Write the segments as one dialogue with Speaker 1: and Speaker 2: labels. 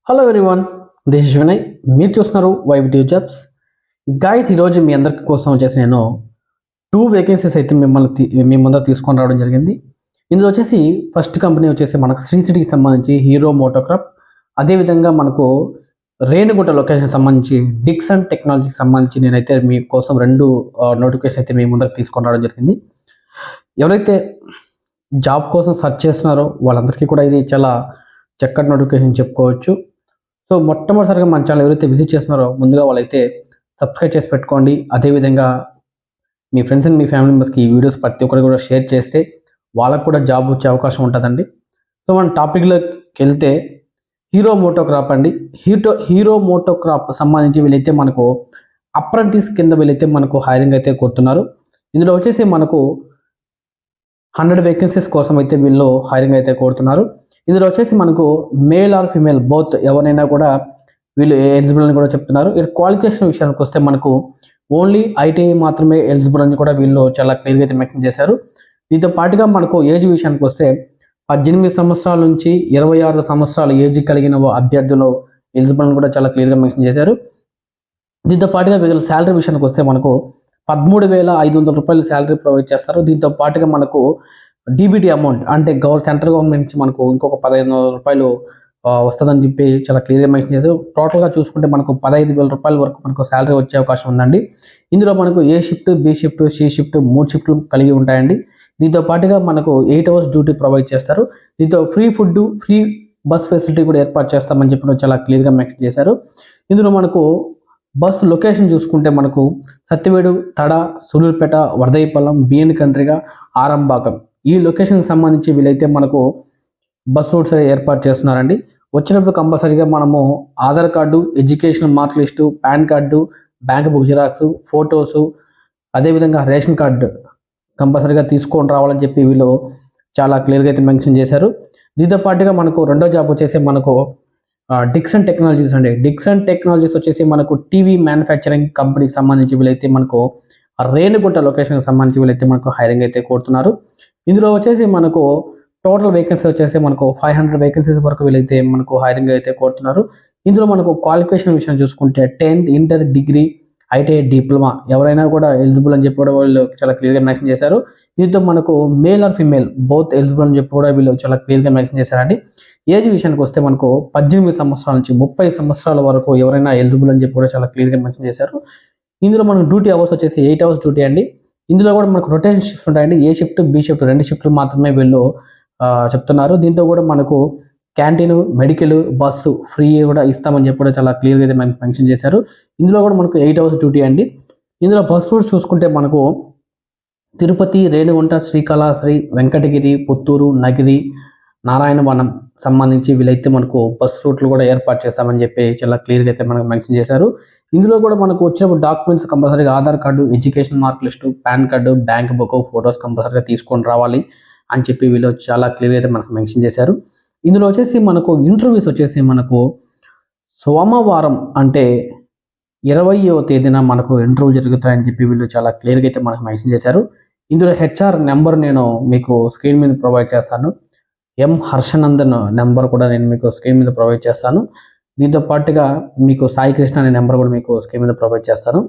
Speaker 1: Hello everyone, this is Vinay. మీరు చూస్తున్నారు వైవిటీ jobs. Guys, ఈరోజు మీ అందరి కోసం వచ్చేసి నేను 2 వేకెన్సీస్ అయితే మీ ముందర తీసుకొని రావడం జరిగింది. ఇందులో వచ్చేసి ఫస్ట్ కంపెనీ వచ్చేసి మనకు శ్రీ సిటీకి సంబంధించి హీరో మోటోక్రాప్, అదేవిధంగా మనకు రేణిగుంట లొకేషన్ సంబంధించి డిక్సన్ టెక్నాలజీకి సంబంధించి నేనైతే మీ కోసం 2 నోటిఫికేషన్ అయితే మీ ముందరకు తీసుకొని రావడం జరిగింది. ఎవరైతే జాబ్ కోసం సెర్చ్ చేస్తున్నారో వాళ్ళందరికీ కూడా ఇది చాలా చక్కటి నోటిఫికేషన్ చెప్పుకోవచ్చు. సో మొట్టమొదటిసారిగా మన ఛానల్ ఎవరైతే విజిట్ చేస్తున్నారో ముందుగా వాళ్ళైతే సబ్స్క్రైబ్ చేసి పెట్టుకోండి. అదేవిధంగా మీ ఫ్రెండ్స్ అండ్ మీ ఫ్యామిలీ మెంబర్స్కి ఈ వీడియోస్ ప్రతి ఒక్కరు కూడా షేర్ చేస్తే వాళ్ళకు కూడా జాబ్ వచ్చే అవకాశం ఉంటుందండి. సో మన టాపిక్లోకి వెళ్తే హీరో మోటోక్రాప్ అండి. హీరో మోటోక్రాప్ సంబంధించి వీళ్ళైతే మనకు అప్రెంటిస్ కింద వీళ్ళైతే మనకు హైరింగ్ అయితే కొడుతున్నారు. ఇందులో వచ్చేసి మనకు 100 వేకెన్సీస్ కోసం అయితే వీళ్ళు హైరింగ్ అయితే కోరుతున్నారు. ఇందులో వచ్చేసి మనకు మేల్ ఆర్ ఫీమేల్ బోత్ ఎవరైనా కూడా వీళ్ళు ఎలిజిబుల్ అని కూడా చెప్తున్నారు. ఇక్కడ క్వాలిఫికేషన్ విషయానికి వస్తే మనకు ఓన్లీ ఐటీఐ మాత్రమే ఎలిజిబుల్ అని కూడా వీళ్ళు చాలా క్లియర్గా అయితే మెన్షన్ చేశారు. దీంతో పాటుగా మనకు ఏజ్ విషయానికి వస్తే 18 సంవత్సరాల నుంచి 26 సంవత్సరాల ఏజ్ కలిగిన అభ్యర్థులు ఎలిజిబుల్ అని కూడా చాలా క్లియర్గా మెన్షన్ చేశారు. దీంతో పాటుగా వీళ్ళ శాలరీ విషయానికి వస్తే మనకు 13,500 రూపాయలు శాలరీ ప్రొవైడ్ చేస్తారు. దీంతో పాటుగా మనకు డీబీటీ అమౌంట్ అంటే సెంట్రల్ గవర్నమెంట్ నుంచి మనకు ఇంకొక 1,500 రూపాయలు వస్తుందని చెప్పి చాలా క్లియర్గా మెన్షన్ చేశారు. టోటల్గా చూసుకుంటే మనకు 15,000 రూపాయల వరకు మనకు శాలరీ వచ్చే అవకాశం ఉందండి. ఇందులో మనకు A shift, B shift, C shift 3 షిఫ్ట్లు కలిగి ఉంటాయండి. దీంతో పాటుగా మనకు 8 అవర్స్ డ్యూటీ ప్రొవైడ్ చేస్తారు. దీంతో free food, free bus facility కూడా ఏర్పాటు చేస్తామని చెప్పి చాలా క్లియర్గా మెన్షన్ చేశారు. ఇందులో మనకు బస్ లొకేషన్ చూసుకుంటే మనకు సత్యవేడు, తడ, సూలూరుపేట, వరదయ్యపాలెం, బిఎన్ కండ్రిగా, ఆరంబాకం ఈ లొకేషన్కి సంబంధించి వీళ్ళైతే మనకు బస్ రూట్స్ ఏర్పాటు చేస్తున్నారండి. వచ్చినప్పుడు కంపల్సరీగా మనము Aadhaar card, education mark list, pan card, bank book xerox, photos, అదేవిధంగా రేషన్ కార్డు కంపల్సరీగా తీసుకొని రావాలని చెప్పి వీళ్ళు చాలా క్లియర్గా అయితే మెన్షన్ చేశారు. దీంతో పాటుగా మనకు రెండో జాబ్ వచ్చేసి మనకు డిక్సన్ టెక్నాలజీస్ అండి. డిక్సన్ టెక్నాలజీస్ వచ్చేసి మనకు టీవీ మ్యానుఫ్యాక్చరింగ్ కంపెనీకి సంబంధించి వీళ్ళైతే మనకు రేణిగుంట లొకేషన్కి సంబంధించి వీళ్ళైతే మనకు హైరింగ్ అయితే కోరుతున్నారు. ఇందులో వచ్చేసి మనకు టోటల్ వేకెన్సీ వచ్చేసి మనకు 500 వేకెన్సీస్ వరకు వీళ్ళైతే మనకు హైరింగ్ అయితే కోరుతున్నారు. ఇందులో మనకు క్వాలిఫికేషన్ విషయం చూసుకుంటే 10th, inter, degree, ITI, diploma ఎవరైనా కూడా ఎలిజిబుల్ అని చెప్పి కూడా వాళ్ళు చాలా క్లియర్గా మెన్షన్ చేశారు. దీంతో మనకు male or female both eligible అని చెప్పి కూడా వీళ్ళు చాలా క్లియర్గా మెన్షన్ చేశారండి. ఏజ్ విషయానికి వస్తే మనకు 18 సంవత్సరాల నుంచి 30 సంవత్సరాల వరకు ఎవరైనా ఎలిజిబుల్ అని చెప్పి కూడా చాలా క్లియర్గా మెన్షన్ చేశారు. ఇందులో మనకు డ్యూటీ అవర్స్ వచ్చేసి 8 అవర్స్ డ్యూటీ అండి. ఇందులో కూడా మనకు రొటేషన్ షిఫ్ట్ ఉంటాయండి. ఏ షిఫ్ట్, బి షిఫ్ట్ 2 షిఫ్ట్లు మాత్రమే వీళ్ళు చెప్తున్నారు. దీంతో కూడా మనకు క్యాంటీన్, మెడికల్, బస్సు ఫ్రీ కూడా ఇస్తామని చెప్పి కూడా చాలా క్లియర్గా అయితే మెన్షన్ చేశారు. ఇందులో కూడా మనకు 8 అవర్స్ డ్యూటీ అండి. ఇందులో బస్ రూట్స్ చూసుకుంటే మనకు తిరుపతి, రేణిగుంట, శ్రీకాళహస్తి, వెంకటగిరి, పుత్తూరు, నగిరి, నారాయణవనం సంబంధించి వీళ్ళైతే మనకు బస్ రూట్లు కూడా ఏర్పాటు చేస్తామని చెప్పి చాలా క్లియర్గా అయితే మనకు మెన్షన్ చేశారు. ఇందులో కూడా మనకు వచ్చినప్పుడు డాక్యుమెంట్స్ కంపల్సరీగా Aadhaar card, education mark list, pan card, bank book, photos కంపల్సరీగా తీసుకొని రావాలి అని చెప్పి వీళ్ళు చాలా క్లియర్గా అయితే మనకు మెన్షన్ చేశారు. ఇందులో వచ్చేసి మనకు ఇంటర్వ్యూస్ వచ్చేసి మనకు సోమవారం అంటే 20వ తేదీన మనకు ఇంటర్వ్యూ జరుగుతాయని చెప్పి వీళ్ళు చాలా క్లియర్గా అయితే మనకు మెన్షన్ చేశారు. ఇందులో హెచ్ఆర్ నెంబర్ నేను మీకు స్క్రీన్ మీద ప్రొవైడ్ చేస్తాను. ఎం హర్షనందన్ నెంబర్ కూడా నేను మీకు స్క్రీన్ మీద ప్రొవైడ్ చేస్తాను. దీంతో పాటుగా మీకు సాయి కృష్ణ అనే నెంబర్ కూడా మీకు స్క్రీన్ మీద ప్రొవైడ్ చేస్తాను.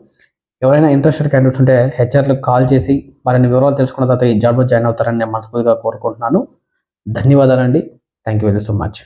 Speaker 1: ఎవరైనా ఇంట్రెస్టెడ్ క్యాండిడేట్స్ ఉంటే హెచ్ఆర్లకు కాల్ చేసి మరిన్ని వివరాలు తెలుసుకున్న తర్వాత ఈ జాబ్లో జాయిన్ అవుతారని నేను మనస్ఫూర్తిగా కోరుకుంటున్నాను. ధన్యవాదాలండి. Thank you very so much.